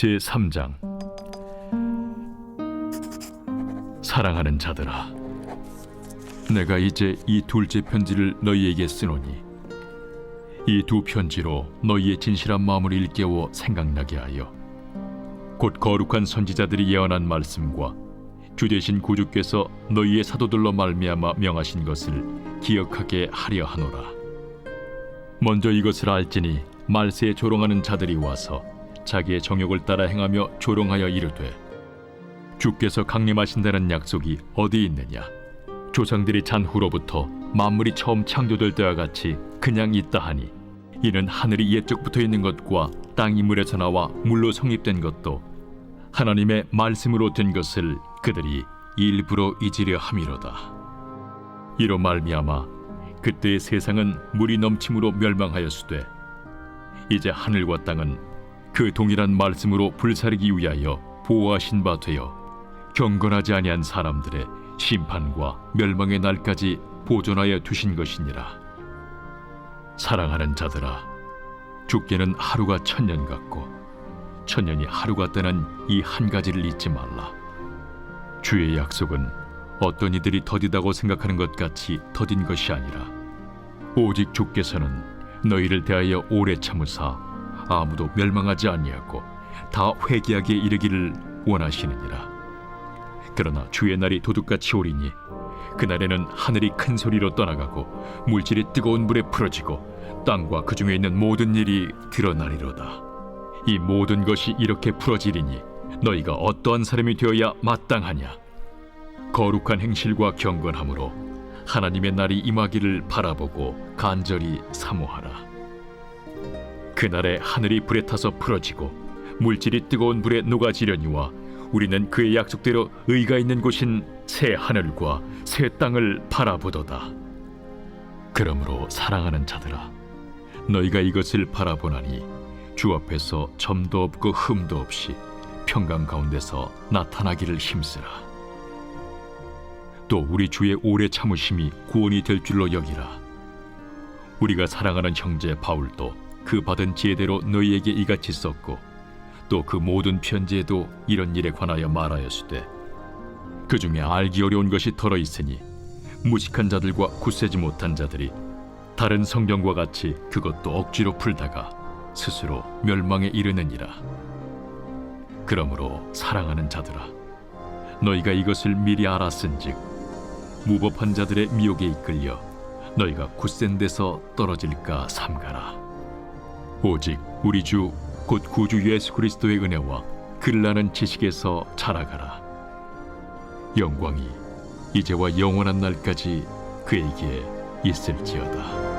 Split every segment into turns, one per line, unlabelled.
제3장. 사랑하는 자들아, 내가 이제 이 둘째 편지를 너희에게 쓰노니 이 두 편지로 너희의 진실한 마음을 일깨워 생각나게 하여 곧 거룩한 선지자들이 예언한 말씀과 주 되신 구주께서 너희의 사도들로 말미암아 명하신 것을 기억하게 하려 하노라. 먼저 이것을 알지니 말세에 조롱하는 자들이 와서 자기의 정욕을 따라 행하며 조롱하여 이르되, 주께서 강림하신다는 약속이 어디 있느냐? 조상들이 잔 후로부터 만물이 처음 창조될 때와 같이 그냥 있다 하니, 이는 하늘이 옛적부터 있는 것과 땅이 물에서 나와 물로 성립된 것도 하나님의 말씀으로 된 것을 그들이 일부러 잊으려 함이로다. 이로 말미암아 그때의 세상은 물이 넘침으로 멸망하였으되, 이제 하늘과 땅은 그 동일한 말씀으로 불사르기 위하여 보호하신 바 되어 경건하지 아니한 사람들의 심판과 멸망의 날까지 보존하여 두신 것이니라. 사랑하는 자들아, 주께는 하루가 천년 같고 천년이 하루 같다는 이 한 가지를 잊지 말라. 주의 약속은 어떤 이들이 더디다고 생각하는 것 같이 더딘 것이 아니라, 오직 주께서는 너희를 대하여 오래 참으사 아무도 멸망하지 아니하고 다 회개하기에 이르기를 원하시느니라. 그러나 주의 날이 도둑같이 오리니 그날에는 하늘이 큰 소리로 떠나가고 물질이 뜨거운 불에 풀어지고 땅과 그 중에 있는 모든 일이 드러나리로다. 이 모든 것이 이렇게 풀어지리니 너희가 어떠한 사람이 되어야 마땅하냐? 거룩한 행실과 경건함으로 하나님의 날이 임하기를 바라보고 간절히 사모하라. 그날에 하늘이 불에 타서 풀어지고 물질이 뜨거운 불에 녹아지려니와 우리는 그의 약속대로 의가 있는 곳인 새 하늘과 새 땅을 바라보도다. 그러므로 사랑하는 자들아, 너희가 이것을 바라보나니 주 앞에서 점도 없고 흠도 없이 평강 가운데서 나타나기를 힘쓰라. 또 우리 주의 오래 참으심이 구원이 될 줄로 여기라. 우리가 사랑하는 형제 바울도 그 받은 지혜대로 너희에게 이같이 썼고, 또 그 모든 편지에도 이런 일에 관하여 말하였으되, 그 중에 알기 어려운 것이 덜어 있으니 무식한 자들과 굳세지 못한 자들이 다른 성경과 같이 그것도 억지로 풀다가 스스로 멸망에 이르느니라. 그러므로 사랑하는 자들아, 너희가 이것을 미리 알았은즉 무법한 자들의 미혹에 이끌려 너희가 굳센 데서 떨어질까 삼가라. 오직 우리 주 곧 구주 예수 그리스도의 은혜와 그를 아는 지식에서 자라가라. 영광이 이제와 영원한 날까지 그에게 있을지어다.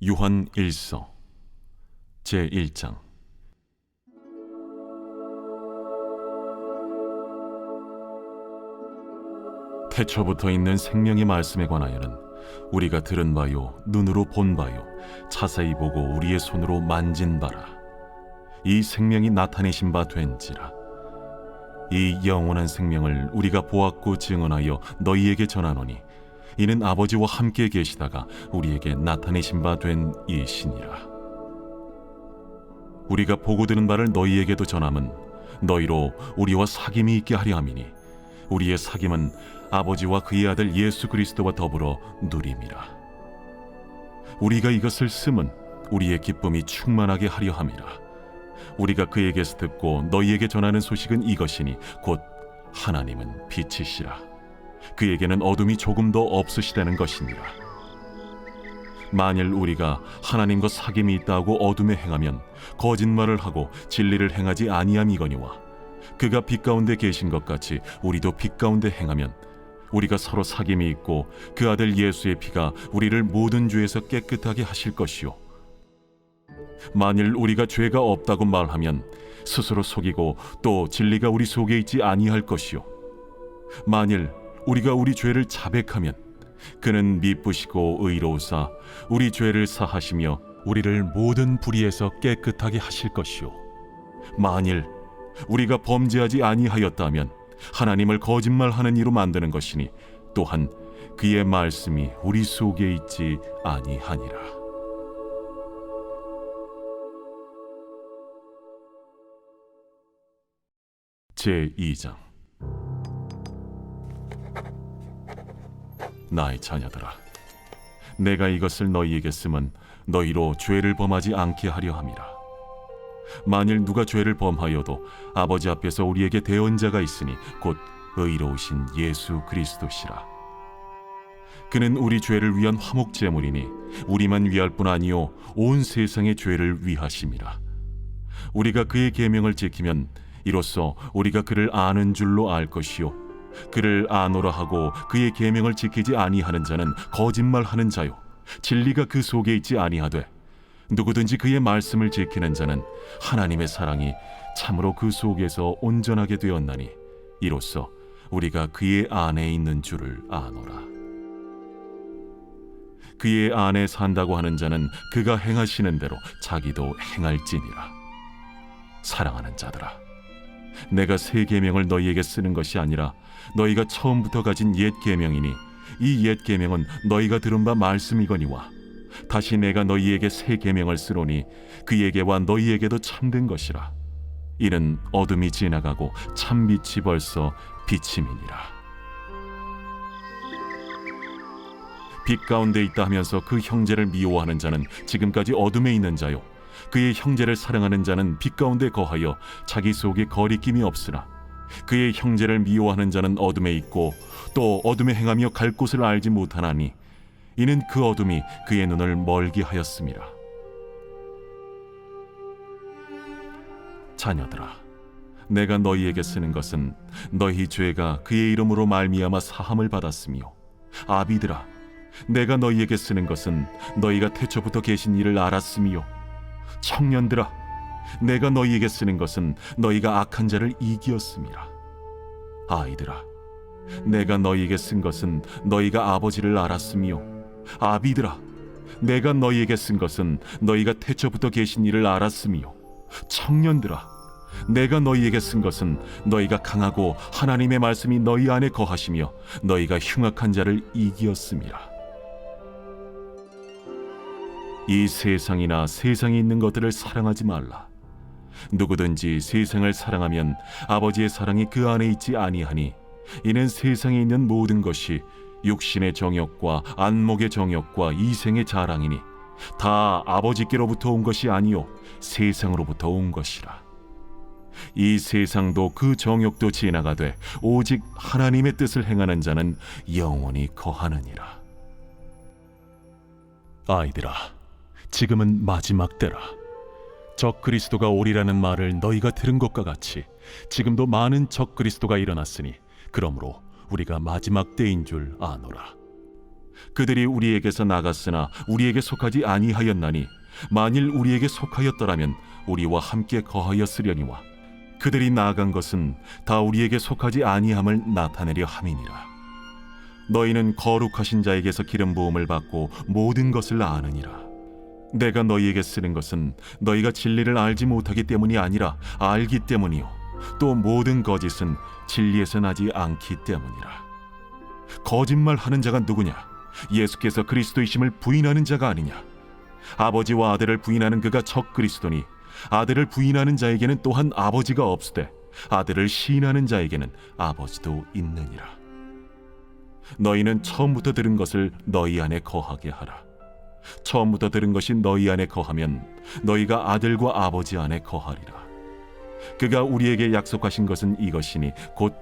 요한 1서 제1장. 태초부터 있는 생명의 말씀에 관하여는 우리가 들은 바요, 눈으로 본 바요, 자세히 보고 우리의 손으로 만진 바라. 이 생명이 나타내신 바 된지라. 이 영원한 생명을 우리가 보았고 증언하여 너희에게 전하노니, 이는 아버지와 함께 계시다가 우리에게 나타내신 바 된 이시니라. 우리가 보고 들은 바를 너희에게도 전함은 너희로 우리와 사귐이 있게 하려 함이니, 우리의 사귐은 아버지와 그의 아들 예수 그리스도와 더불어 누림이라. 우리가 이것을 쓰면 우리의 기쁨이 충만하게 하려 함이라. 우리가 그에게서 듣고 너희에게 전하는 소식은 이것이니, 곧 하나님은 빛이시라. 그에게는 어둠이 조금도 없으시다는 것이니라. 만일 우리가 하나님과 사귐이 있다고 어둠에 행하면 거짓말을 하고 진리를 행하지 아니함이거니와, 그가 빛 가운데 계신 것 같이 우리도 빛 가운데 행하면 우리가 서로 사귐이 있고 그 아들 예수의 피가 우리를 모든 죄에서 깨끗하게 하실 것이요, 만일 우리가 죄가 없다고 말하면 스스로 속이고 또 진리가 우리 속에 있지 아니할 것이요, 만일 우리가 우리 죄를 자백하면 그는 미쁘시고 의로우사 우리 죄를 사하시며 우리를 모든 불의에서 깨끗하게 하실 것이요, 만일 우리가 범죄하지 아니하였다면 하나님을 거짓말하는 이로 만드는 것이니 또한 그의 말씀이 우리 속에 있지 아니하니라. 제2장. 나의 자녀들아, 내가 이것을 너희에게 쓰면 너희로 죄를 범하지 않게 하려 함이라. 만일 누가 죄를 범하여도 아버지 앞에서 우리에게 대언자가 있으니 곧 의로우신 예수 그리스도시라. 그는 우리 죄를 위한 화목 제물이니 우리만 위할 뿐 아니요 온 세상의 죄를 위하심이라. 우리가 그의 계명을 지키면 이로써 우리가 그를 아는 줄로 알 것이요 그를 아노라 하고 그의 계명을 지키지 아니하는 자는 거짓말하는 자요 진리가 그 속에 있지 아니하되 누구든지 그의 말씀을 지키는 자는 하나님의 사랑이 참으로 그 속에서 온전하게 되었나니 이로써 우리가 그의 안에 있는 줄을 아노라. 그의 안에 산다고 하는 자는 그가 행하시는 대로 자기도 행할지니라. 사랑하는 자들아, 내가 새 계명을 너희에게 쓰는 것이 아니라 너희가 처음부터 가진 옛 계명이니 이 옛 계명은 너희가 들은 바 말씀이거니와 다시 내가 너희에게 새 계명을 쓰노니 그에게와 너희에게도 참된 것이라. 이는 어둠이 지나가고 참빛이 벌써 비침이니라. 빛 가운데 있다 하면서 그 형제를 미워하는 자는 지금까지 어둠에 있는 자요 그의 형제를 사랑하는 자는 빛 가운데 거하여 자기 속에 거리낌이 없으나 그의 형제를 미워하는 자는 어둠에 있고 또 어둠에 행하며 갈 곳을 알지 못하나니 이는 그 어둠이 그의 눈을 멀게 하였음이라. 자녀들아, 내가 너희에게 쓰는 것은 너희 죄가 그의 이름으로 말미암아 사함을 받았으며 아비들아, 내가 너희에게 쓰는 것은 너희가 태초부터 계신 이를 알았으며 청년들아, 내가 너희에게 쓰는 것은 너희가 악한 자를 이기었음이라. 아이들아, 내가 너희에게 쓴 것은 너희가 아버지를 알았으며 아비들아, 내가 너희에게 쓴 것은 너희가 태초부터 계신 이를 알았으며 청년들아, 내가 너희에게 쓴 것은 너희가 강하고 하나님의 말씀이 너희 안에 거하시며 너희가 흉악한 자를 이기었음이라. 이 세상이나 세상에 있는 것들을 사랑하지 말라. 누구든지 세상을 사랑하면 아버지의 사랑이 그 안에 있지 아니하니 이는 세상에 있는 모든 것이 육신의 정욕과 안목의 정욕과 이생의 자랑이니 다 아버지께로부터 온 것이 아니요 세상으로부터 온 것이라. 이 세상도 그 정욕도 지나가되 오직 하나님의 뜻을 행하는 자는 영원히 거하느니라. 아이들아, 지금은 마지막 때라. 적 그리스도가 오리라는 말을 너희가 들은 것과 같이 지금도 많은 적 그리스도가 일어났으니 그러므로 우리가 마지막 때인 줄 아노라. 그들이 우리에게서 나갔으나 우리에게 속하지 아니하였나니 만일 우리에게 속하였더라면 우리와 함께 거하였으려니와 그들이 나아간 것은 다 우리에게 속하지 아니함을 나타내려 함이니라. 너희는 거룩하신 자에게서 기름 부음을 받고 모든 것을 아느니라. 내가 너희에게 쓰는 것은 너희가 진리를 알지 못하기 때문이 아니라 알기 때문이요 또 모든 거짓은 진리에서 나지 않기 때문이라. 거짓말하는 자가 누구냐? 예수께서 그리스도이심을 부인하는 자가 아니냐? 아버지와 아들을 부인하는 그가 적 그리스도니 아들을 부인하는 자에게는 또한 아버지가 없으되 아들을 시인하는 자에게는 아버지도 있느니라. 너희는 처음부터 들은 것을 너희 안에 거하게 하라. 처음부터 들은 것이 너희 안에 거하면 너희가 아들과 아버지 안에 거하리라. 그가 우리에게 약속하신 것은 이것이니 곧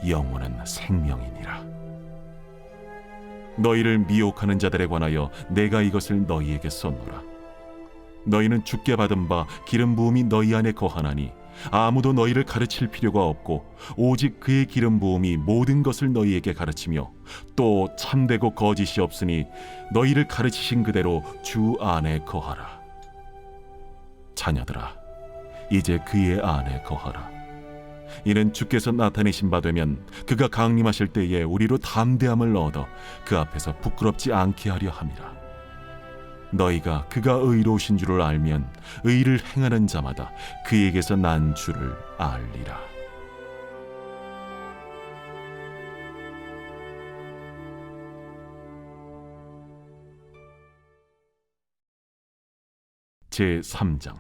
영원한 생명이니라. 너희를 미혹하는 자들에 관하여 내가 이것을 너희에게 썼노라. 너희는 주께 받은 바 기름 부음이 너희 안에 거하나니 아무도 너희를 가르칠 필요가 없고 오직 그의 기름 부음이 모든 것을 너희에게 가르치며 또 참되고 거짓이 없으니 너희를 가르치신 그대로 주 안에 거하라. 자녀들아, 이제 그의 안에 거하라. 이는 주께서 나타내신 바 되면 그가 강림하실 때에 우리로 담대함을 얻어 그 앞에서 부끄럽지 않게 하려 함이라. 너희가 그가 의로우신 줄을 알면 의를 행하는 자마다 그에게서 난 줄을 알리라. 제 3장.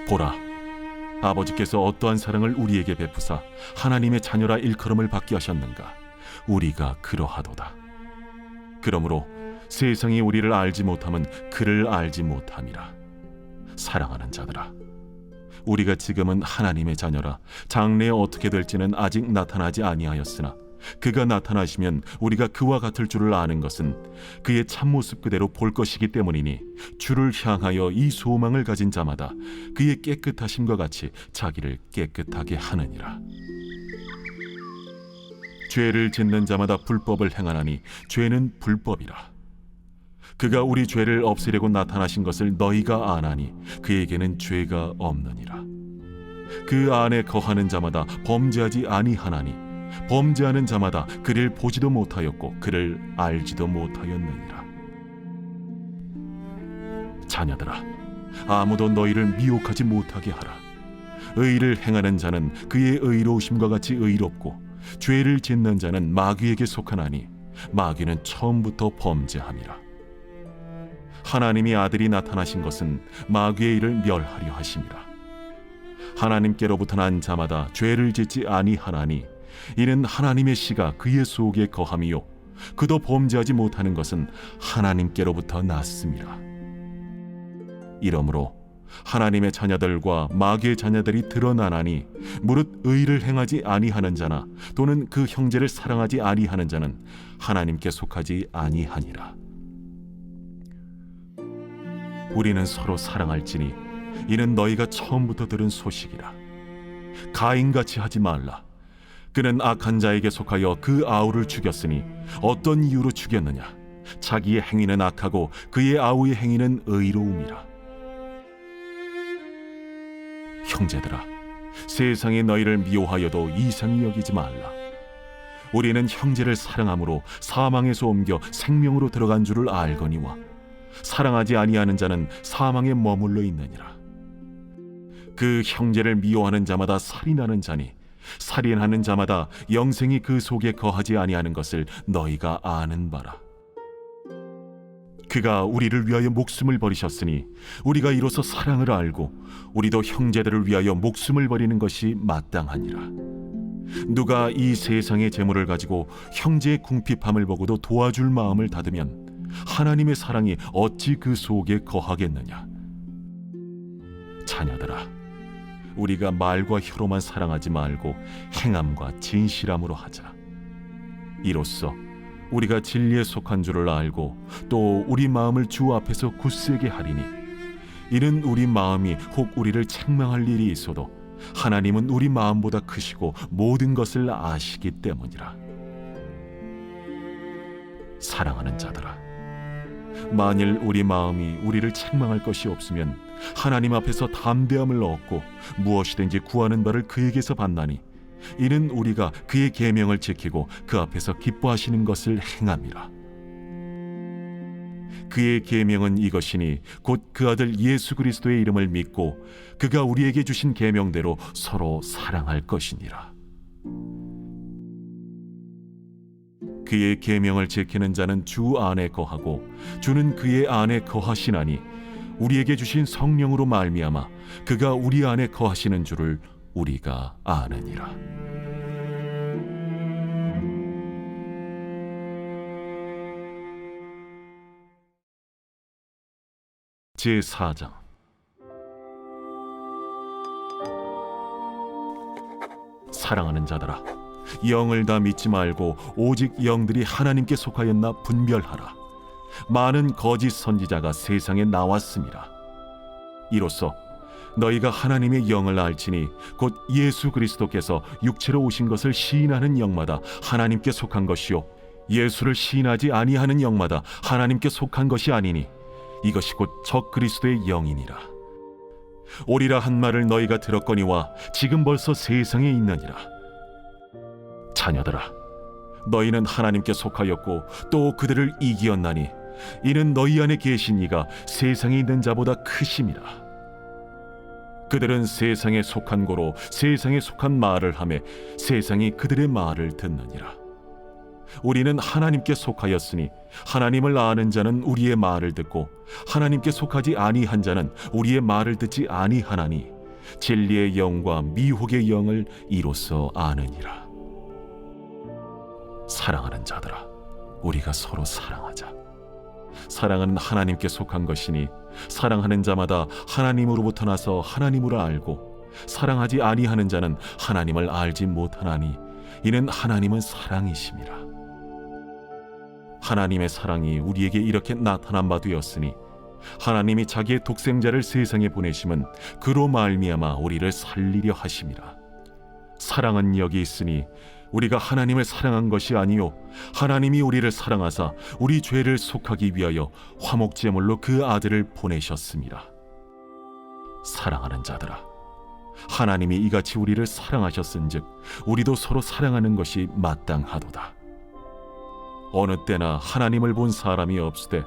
보라, 아버지께서 어떠한 사랑을 우리에게 베푸사 하나님의 자녀라 일컬음을 받게 하셨는가. 우리가 그러하도다. 그러므로 세상이 우리를 알지 못함은 그를 알지 못함이라. 사랑하는 자들아, 우리가 지금은 하나님의 자녀라. 장래에 어떻게 될지는 아직 나타나지 아니하였으나 그가 나타나시면 우리가 그와 같을 줄을 아는 것은 그의 참모습 그대로 볼 것이기 때문이니 주를 향하여 이 소망을 가진 자마다 그의 깨끗하심과 같이 자기를 깨끗하게 하느니라. 죄를 짓는 자마다 불법을 행하나니 죄는 불법이라. 그가 우리 죄를 없애려고 나타나신 것을 너희가 아나니 그에게는 죄가 없느니라. 그 안에 거하는 자마다 범죄하지 아니하나니 범죄하는 자마다 그를 보지도 못하였고 그를 알지도 못하였느니라. 자녀들아, 아무도 너희를 미혹하지 못하게 하라. 의를 행하는 자는 그의 의로우심과 같이 의롭고 죄를 짓는 자는 마귀에게 속하나니 마귀는 처음부터 범죄함이라. 하나님이 아들이 나타나신 것은 마귀의 일을 멸하려 하심이라. 하나님께로부터 난 자마다 죄를 짓지 아니하나니 이는 하나님의 씨가 그의 속에 거함이요 그도 범죄하지 못하는 것은 하나님께로부터 났음이라. 이러므로 하나님의 자녀들과 마귀의 자녀들이 드러나나니 무릇 의를 행하지 아니하는 자나 또는 그 형제를 사랑하지 아니하는 자는 하나님께 속하지 아니하니라. 우리는 서로 사랑할지니 이는 너희가 처음부터 들은 소식이라. 가인같이 하지 말라. 그는 악한 자에게 속하여 그 아우를 죽였으니 어떤 이유로 죽였느냐? 자기의 행위는 악하고 그의 아우의 행위는 의로움이라. 형제들아, 세상이 너희를 미워하여도 이상히 여기지 말라. 우리는 형제를 사랑함으로 사망에서 옮겨 생명으로 들어간 줄을 알거니와 사랑하지 아니하는 자는 사망에 머물러 있느니라. 그 형제를 미워하는 자마다 살인하는 자니 살인하는 자마다 영생이 그 속에 거하지 아니하는 것을 너희가 아는 바라. 그가 우리를 위하여 목숨을 버리셨으니 우리가 이로써 사랑을 알고 우리도 형제들을 위하여 목숨을 버리는 것이 마땅하니라. 누가 이 세상의 재물을 가지고 형제의 궁핍함을 보고도 도와줄 마음을 닫으면 하나님의 사랑이 어찌 그 속에 거하겠느냐. 자녀들아, 우리가 말과 혀로만 사랑하지 말고 행함과 진실함으로 하자. 이로써 우리가 진리에 속한 줄을 알고 또 우리 마음을 주 앞에서 굳세게 하리니 이는 우리 마음이 혹 우리를 책망할 일이 있어도 하나님은 우리 마음보다 크시고 모든 것을 아시기 때문이라. 사랑하는 자들아, 만일 우리 마음이 우리를 책망할 것이 없으면 하나님 앞에서 담대함을 얻고 무엇이든지 구하는 바를 그에게서 받나니 이는 우리가 그의 계명을 지키고 그 앞에서 기뻐하시는 것을 행함이라. 그의 계명은 이것이니 곧 그 아들 예수 그리스도의 이름을 믿고 그가 우리에게 주신 계명대로 서로 사랑할 것이니라. 그의 계명을 지키는 자는 주 안에 거하고 주는 그의 안에 거하시나니 우리에게 주신 성령으로 말미암아 그가 우리 안에 거하시는 줄을 우리가 아느니라. 제 4장. 사랑하는 자들아, 영을 다 믿지 말고 오직 영들이 하나님께 속하였나 분별하라. 많은 거짓 선지자가 세상에 나왔습니다. 이로써 너희가 하나님의 영을 알지니 곧 예수 그리스도께서 육체로 오신 것을 시인하는 영마다 하나님께 속한 것이요 예수를 시인하지 아니하는 영마다 하나님께 속한 것이 아니니 이것이 곧 적 그리스도의 영이니라. 오리라 한 말을 너희가 들었거니와 지금 벌써 세상에 있느니라. 자녀들아, 너희는 하나님께 속하였고 또 그들을 이기었나니 이는 너희 안에 계신 이가 세상에 있는 자보다 크심이라. 그들은 세상에 속한 고로 세상에 속한 말을 하매 세상이 그들의 말을 듣느니라. 우리는 하나님께 속하였으니 하나님을 아는 자는 우리의 말을 듣고 하나님께 속하지 아니한 자는 우리의 말을 듣지 아니하나니 진리의 영과 미혹의 영을 이로써 아느니라. 사랑하는 자들아, 우리가 서로 사랑하자. 사랑은 하나님께 속한 것이니 사랑하는 자마다 하나님으로부터 나서 하나님으로 알고 사랑하지 아니하는 자는 하나님을 알지 못하나니 이는 하나님은 사랑이심이라. 하나님의 사랑이 우리에게 이렇게 나타난 바 되었으니 하나님이 자기의 독생자를 세상에 보내심은 그로 말미암아 우리를 살리려 하심이라. 사랑은 여기 있으니 우리가 하나님을 사랑한 것이 아니요 하나님이 우리를 사랑하사 우리 죄를 속하기 위하여 화목제물로 그 아들을 보내셨습니다. 사랑하는 자들아, 하나님이 이같이 우리를 사랑하셨은즉 우리도 서로 사랑하는 것이 마땅하도다. 어느 때나 하나님을 본 사람이 없으되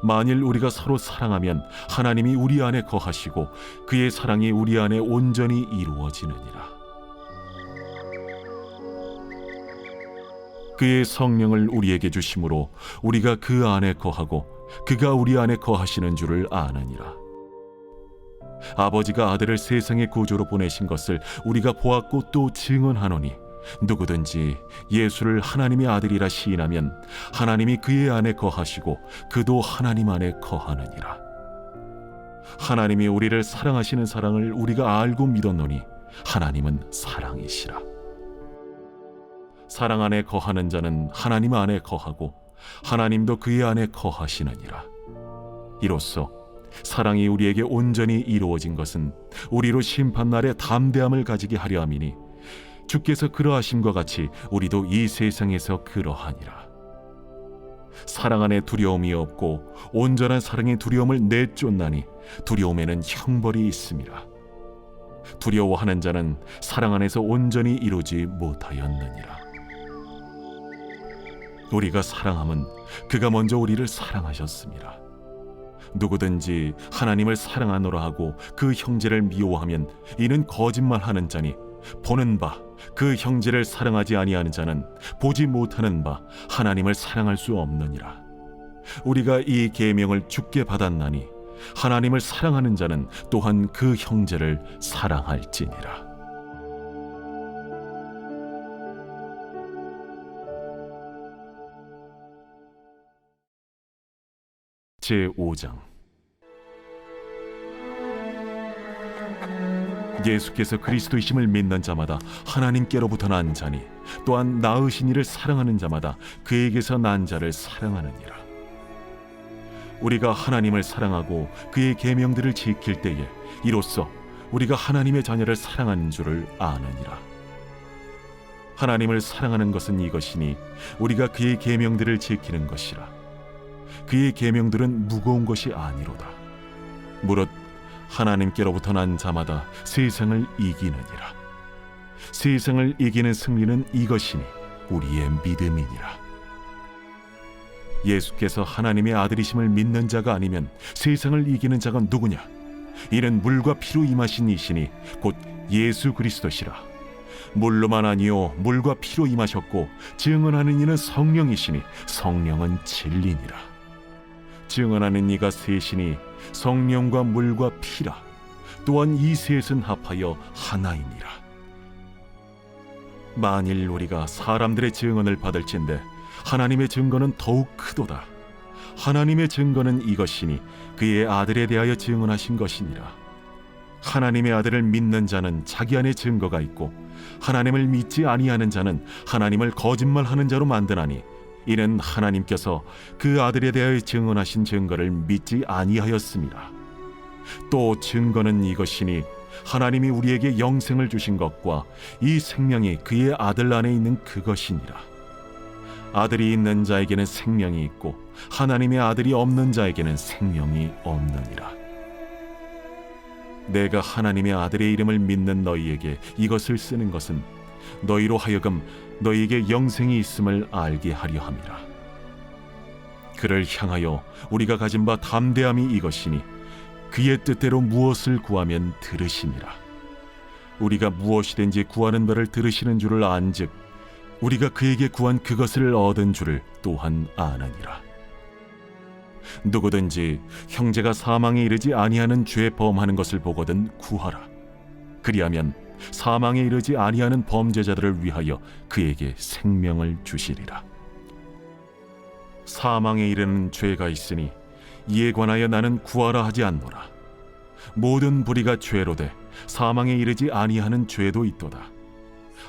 만일 우리가 서로 사랑하면 하나님이 우리 안에 거하시고 그의 사랑이 우리 안에 온전히 이루어지느니라. 그의 성령을 우리에게 주심으로 우리가 그 안에 거하고 그가 우리 안에 거하시는 줄을 아느니라. 아버지가 아들을 세상의 구주로 보내신 것을 우리가 보았고 또 증언하노니 누구든지 예수를 하나님의 아들이라 시인하면 하나님이 그의 안에 거하시고 그도 하나님 안에 거하느니라. 하나님이 우리를 사랑하시는 사랑을 우리가 알고 믿었노니 하나님은 사랑이시라. 사랑 안에 거하는 자는 하나님 안에 거하고 하나님도 그의 안에 거하시느니라. 이로써 사랑이 우리에게 온전히 이루어진 것은 우리로 심판날에 담대함을 가지게 하려 함이니 주께서 그러하심과 같이 우리도 이 세상에서 그러하니라. 사랑 안에 두려움이 없고 온전한 사랑의 두려움을 내쫓나니 두려움에는 형벌이 있음이라. 두려워하는 자는 사랑 안에서 온전히 이루지 못하였느니라. 우리가 사랑함은 그가 먼저 우리를 사랑하셨습니다. 누구든지 하나님을 사랑하노라 하고 그 형제를 미워하면 이는 거짓말하는 자니 보는 바 그 형제를 사랑하지 아니하는 자는 보지 못하는 바 하나님을 사랑할 수 없느니라. 우리가 이 계명을 주께 받았나니 하나님을 사랑하는 자는 또한 그 형제를 사랑할지니라. 제5장. 예수께서 그리스도이심을 믿는 자마다 하나님께로부터 난 자니 또한 낳으신 이를 사랑하는 자마다 그에게서 난 자를 사랑하느니라. 우리가 하나님을 사랑하고 그의 계명들을 지킬 때에 이로써 우리가 하나님의 자녀를 사랑하는 줄을 아느니라. 하나님을 사랑하는 것은 이것이니 우리가 그의 계명들을 지키는 것이라. 그의 계명들은 무거운 것이 아니로다. 무릇 하나님께로부터 난 자마다 세상을 이기느니라. 세상을 이기는 승리는 이것이니 우리의 믿음이니라. 예수께서 하나님의 아들이심을 믿는 자가 아니면 세상을 이기는 자가 누구냐? 이는 물과 피로 임하신 이시니 곧 예수 그리스도시라. 물로만 아니요 물과 피로 임하셨고 증언하는 이는 성령이시니 성령은 진리니라. 증언하는 이가 셋이니 성령과 물과 피라. 또한 이 셋은 합하여 하나이니라. 만일 우리가 사람들의 증언을 받을진대 하나님의 증거는 더욱 크도다. 하나님의 증거는 이것이니 그의 아들에 대하여 증언하신 것이니라. 하나님의 아들을 믿는 자는 자기 안에 증거가 있고 하나님을 믿지 아니하는 자는 하나님을 거짓말하는 자로 만드나니 이는 하나님께서 그 아들에 대하여 증언하신 증거를 믿지 아니하였습니다. 또 증거는 이것이니 하나님이 우리에게 영생을 주신 것과 이 생명이 그의 아들 안에 있는 그것이니라. 아들이 있는 자에게는 생명이 있고 하나님의 아들이 없는 자에게는 생명이 없느니라. 내가 하나님의 아들의 이름을 믿는 너희에게 이것을 쓰는 것은 너희로 하여금 너희에게 영생이 있음을 알게 하려 함이라. 그를 향하여 우리가 가진 바 담대함이 이것이니 그의 뜻대로 무엇을 구하면 들으심이라. 우리가 무엇이든지 구하는 바를 들으시는 줄을 안즉 우리가 그에게 구한 그것을 얻은 줄을 또한 아느니라. 누구든지 형제가 사망에 이르지 아니하는 죄 범하는 것을 보거든 구하라. 그리하면 사망에 이르지 아니하는 범죄자들을 위하여 그에게 생명을 주시리라. 사망에 이르는 죄가 있으니 이에 관하여 나는 구하라 하지 않노라. 모든 불의가 죄로되 사망에 이르지 아니하는 죄도 있도다.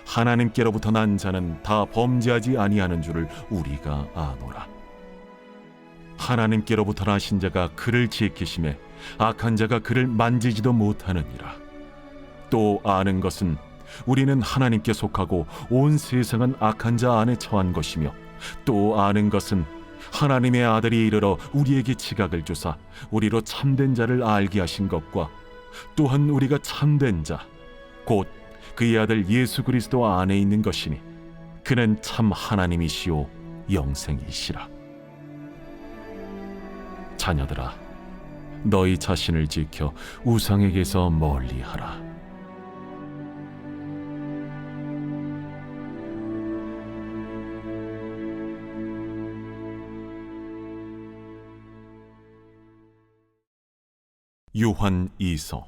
하나님께로부터 난 자는 다 범죄하지 아니하는 줄을 우리가 아노라. 하나님께로부터 나신 자가 그를 지키심에 악한 자가 그를 만지지도 못하느니라. 또 아는 것은 우리는 하나님께 속하고 온 세상은 악한 자 안에 처한 것이며, 또 아는 것은 하나님의 아들이 이르러 우리에게 지각을 주사 우리로 참된 자를 알게 하신 것과, 또한 우리가 참된 자 곧 그의 아들 예수 그리스도 안에 있는 것이니 그는 참 하나님이시오 영생이시라. 자녀들아, 너희 자신을 지켜 우상에게서 멀리하라. 요한 2서.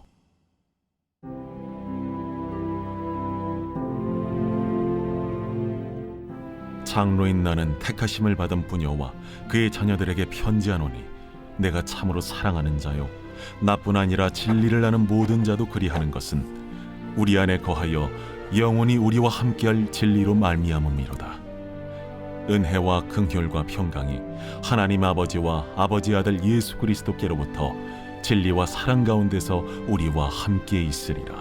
장로인 나는 택하심을 받은 부녀와 그의 자녀들에게 편지하노니, 내가 참으로 사랑하는 자요 나뿐 아니라 진리를 아는 모든 자도 그리하는 것은 우리 안에 거하여 영원히 우리와 함께할 진리로 말미암음이로다. 은혜와 긍휼과 평강이 하나님 아버지와 아버지 아들 예수 그리스도께로부터 진리와 사랑 가운데서 우리와 함께 있으리라.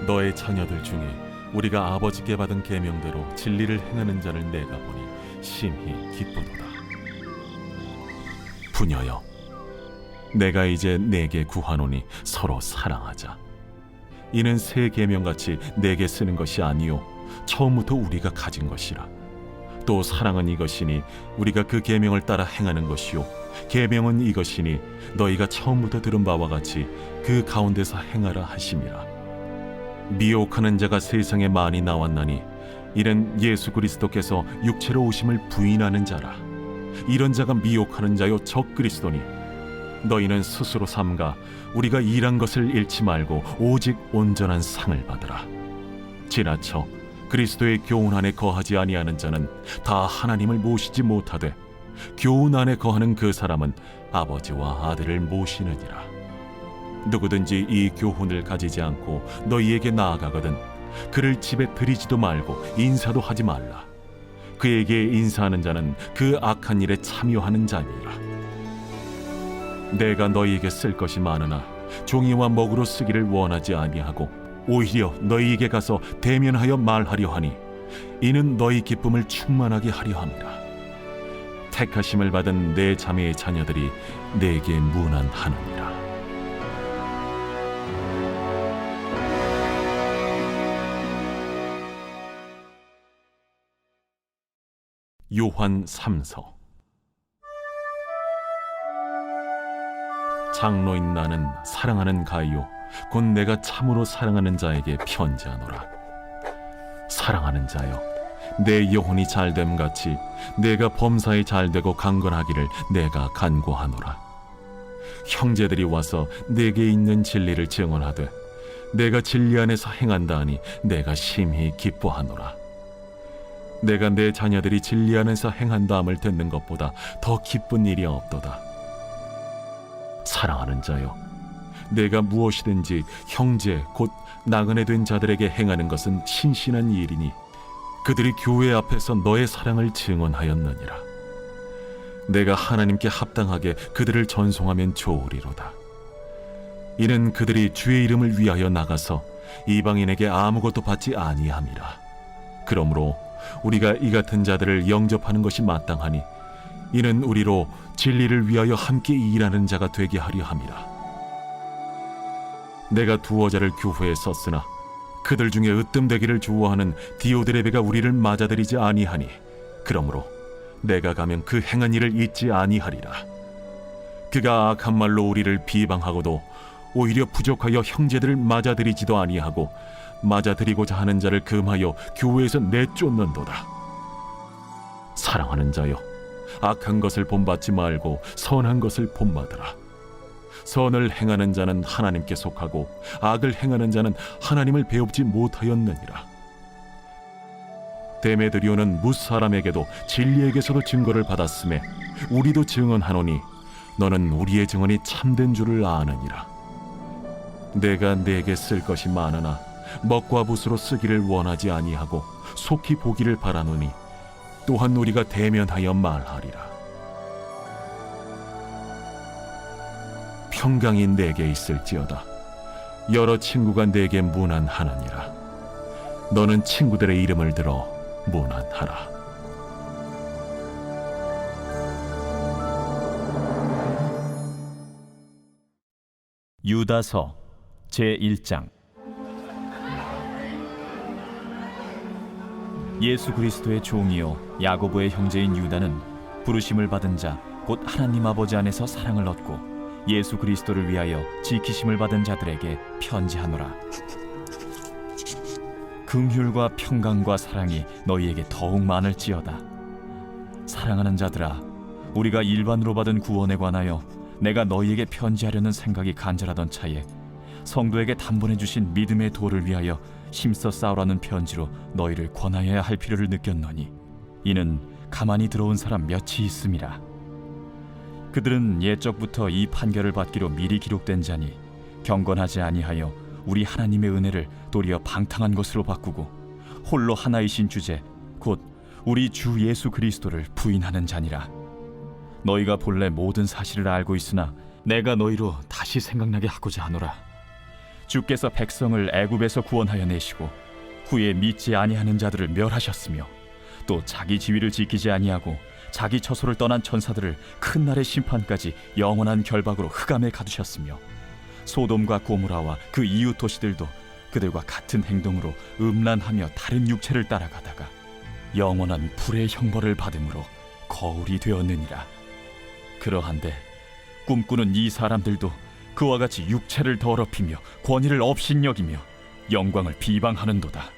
너의 자녀들 중에 우리가 아버지께 받은 계명대로 진리를 행하는 자를 내가 보니 심히 기쁘도다. 부녀여, 내가 이제 내게 구하노니 서로 사랑하자. 이는 새 계명같이 내게 쓰는 것이 아니요 처음부터 우리가 가진 것이라. 또 사랑은 이것이니 우리가 그 계명을 따라 행하는 것이요 계명은 이것이니 너희가 처음부터 들은 바와 같이 그 가운데서 행하라 하심이라. 미혹하는 자가 세상에 많이 나왔나니 이는 예수 그리스도께서 육체로 오심을 부인하는 자라. 이런 자가 미혹하는 자요 적 그리스도니, 너희는 스스로 삼가 우리가 일한 것을 잃지 말고 오직 온전한 상을 받으라. 지나쳐 그리스도의 교훈 안에 거하지 아니하는 자는 다 하나님을 모시지 못하되, 교훈 안에 거하는 그 사람은 아버지와 아들을 모시느니라. 누구든지 이 교훈을 가지지 않고 너희에게 나아가거든 그를 집에 들이지도 말고 인사도 하지 말라. 그에게 인사하는 자는 그 악한 일에 참여하는 자니라. 내가 너희에게 쓸 것이 많으나 종이와 먹으로 쓰기를 원하지 아니하고 오히려 너희에게 가서 대면하여 말하려 하니, 이는 너희 기쁨을 충만하게 하려 함이라. 택하심을 받은 내 자매의 자녀들이 내게 문안하느니라. 요한 3서. 장로인 나는 사랑하는 가이요 곧 내가 참으로 사랑하는 자에게 편지하노라. 사랑하는 자여, 내 영혼이 잘됨 같이 내가 범사에 잘되고 강건하기를 내가 간구하노라. 형제들이 와서 내게 있는 진리를 증언하되 내가 진리 안에서 행한다 하니 내가 심히 기뻐하노라. 내가 내 자녀들이 진리 안에서 행한다함을 듣는 것보다 더 기쁜 일이 없도다. 사랑하는 자여, 내가 무엇이든지 형제 곧 나그네 된 자들에게 행하는 것은 신신한 일이니 그들이 교회 앞에서 너의 사랑을 증언하였느니라. 내가 하나님께 합당하게 그들을 전송하면 좋으리로다. 이는 그들이 주의 이름을 위하여 나가서 이방인에게 아무것도 받지 아니함이라. 그러므로 우리가 이 같은 자들을 영접하는 것이 마땅하니, 이는 우리로 진리를 위하여 함께 일하는 자가 되게 하려 함이라. 내가 두어 자를 교회에 썼으나 그들 중에 으뜸되기를 좋아하는 디오드레베가 우리를 맞아들이지 아니하니 그러므로 내가 가면 그 행한 일을 잊지 아니하리라. 그가 악한 말로 우리를 비방하고도 오히려 부족하여 형제들을 맞아들이지도 아니하고 맞아들이고자 하는 자를 금하여 교회에서 내쫓는도다. 사랑하는 자여, 악한 것을 본받지 말고 선한 것을 본받으라. 선을 행하는 자는 하나님께 속하고 악을 행하는 자는 하나님을 배웁지 못하였느니라. 데메드리오는 뭇사람에게도 진리에게서도 증거를 받았음에 우리도 증언하노니 너는 우리의 증언이 참된 줄을 아느니라. 내가 네게 쓸 것이 많으나 먹과 붓으로 쓰기를 원하지 아니하고 속히 보기를 바라노니 또한 우리가 대면하여 말하리라. 평강이 내게 있을지어다. 여러 친구가 내게 문안하느니라. 너는 친구들의 이름을 들어 문안하라.
유다서 제1장. 예수 그리스도의 종이요 야고보의 형제인 유다는 부르심을 받은 자 곧 하나님 아버지 안에서 사랑을 얻고 예수 그리스도를 위하여 지키심을 받은 자들에게 편지하노라. 긍휼과 평강과 사랑이 너희에게 더욱 많을지어다. 사랑하는 자들아, 우리가 일반으로 받은 구원에 관하여 내가 너희에게 편지하려는 생각이 간절하던 차에 성도에게 단번에 주신 믿음의 도를 위하여 힘써 싸우라는 편지로 너희를 권하여야 할 필요를 느꼈노니 이는 가만히 들어온 사람 몇이 있음이라. 그들은 옛적부터 이 판결을 받기로 미리 기록된 자니 경건하지 아니하여 우리 하나님의 은혜를 도리어 방탕한 것으로 바꾸고 홀로 하나이신 주제 곧 우리 주 예수 그리스도를 부인하는 자니라. 너희가 본래 모든 사실을 알고 있으나 내가 너희로 다시 생각나게 하고자 하노라. 주께서 백성을 애굽에서 구원하여 내시고 후에 믿지 아니하는 자들을 멸하셨으며 또 자기 지위를 지키지 아니하고 자기 처소를 떠난 천사들을 큰 날의 심판까지 영원한 결박으로 흑암에 가두셨으며 소돔과 고모라와 그 이웃 도시들도 그들과 같은 행동으로 음란하며 다른 육체를 따라가다가 영원한 불의 형벌을 받음으로 거울이 되었느니라. 그러한데 꿈꾸는 이 사람들도 그와 같이 육체를 더럽히며 권위를 업신여기며 영광을 비방하는도다.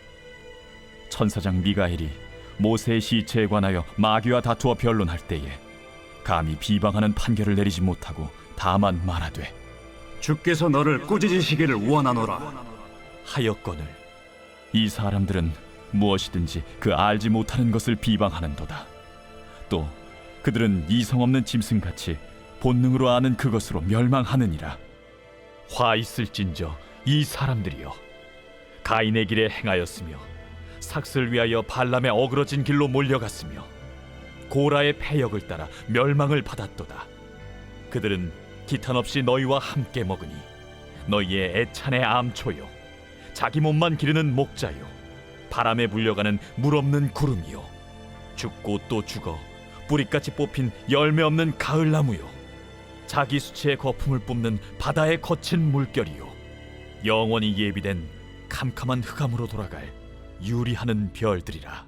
천사장 미가엘이 모세의 시체에 관하여 마귀와 다투어 변론할 때에 감히 비방하는 판결을 내리지 못하고 다만 말하되
주께서 너를 꾸짖으시기를 원하노라
하였거늘 이 사람들은 무엇이든지 그 알지 못하는 것을 비방하는도다. 또 그들은 이성 없는 짐승같이 본능으로 아는 그것으로 멸망하느니라. 화 있을진저 이 사람들이여, 가인의 길에 행하였으며 삭슬 위하여 발람의 어그러진 길로 몰려갔으며 고라의 패역을 따라 멸망을 받았도다. 그들은 기탄 없이 너희와 함께 먹으니 너희의 애찬의 암초요 자기 몸만 기르는 목자요 바람에 불려가는 물 없는 구름이요 죽고 또 죽어 뿌리같이 뽑힌 열매 없는 가을나무요 자기 수치의 거품을 뿜는 바다의 거친 물결이요 영원히 예비된 캄캄한 흑암으로 돌아갈 유리하는 별들이라.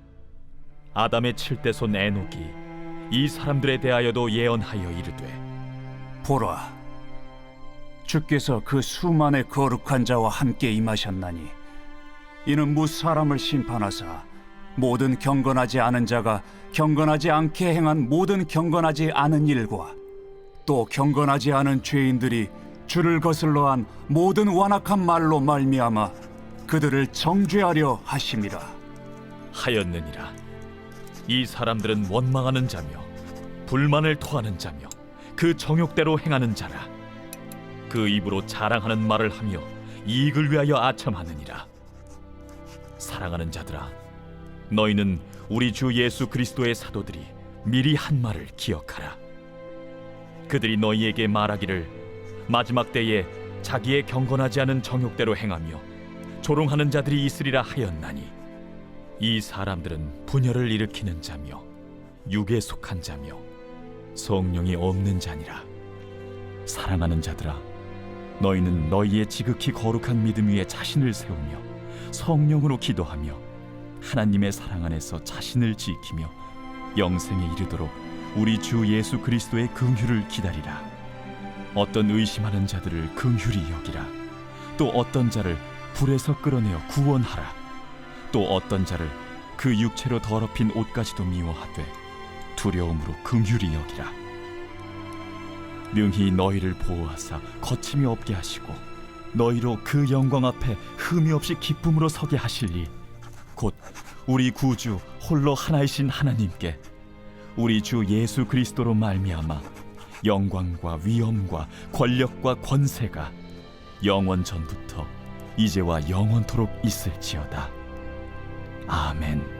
아담의 7대손 에녹이 이 사람들에 대하여도 예언하여 이르되
보라, 주께서 그 수만의 거룩한 자와 함께 임하셨나니 이는 무사람을 심판하사 모든 경건하지 않은 자가 경건하지 않게 행한 모든 경건하지 않은 일과 또 경건하지 않은 죄인들이 주를 거슬러 한 모든 완악한 말로 말미암아 그들을 정죄하려 하심이라
하였느니라. 이 사람들은 원망하는 자며 불만을 토하는 자며 그 정욕대로 행하는 자라. 그 입으로 자랑하는 말을 하며 이익을 위하여 아첨하느니라. 사랑하는 자들아, 너희는 우리 주 예수 그리스도의 사도들이 미리 한 말을 기억하라. 그들이 너희에게 말하기를 마지막 때에 자기의 경건하지 않은 정욕대로 행하며 조롱하는 자들이 있으리라 하였나니 이 사람들은 분열을 일으키는 자며 육에 속한 자며 성령이 없는 자니라. 사랑하는 자들아, 너희는 너희의 지극히 거룩한 믿음 위에 자신을 세우며 성령으로 기도하며 하나님의 사랑 안에서 자신을 지키며 영생에 이르도록 우리 주 예수 그리스도의 긍휼을 기다리라. 어떤 의심하는 자들을 긍휼히 여기라. 또 어떤 자를 불에서 끌어내어 구원하라. 또 어떤 자를 그 육체로 더럽힌 옷까지도 미워하되 두려움으로 긍휼히 여기라. 능히 너희를 보호하사 거침이 없게 하시고 너희로 그 영광 앞에 흠이 없이 기쁨으로 서게 하시리. 곧 우리 구주 홀로 하나이신 하나님께 우리 주 예수 그리스도로 말미암아 영광과 위엄과 권력과 권세가 영원 전부터 이제와 영원토록 있을지어다. 아멘.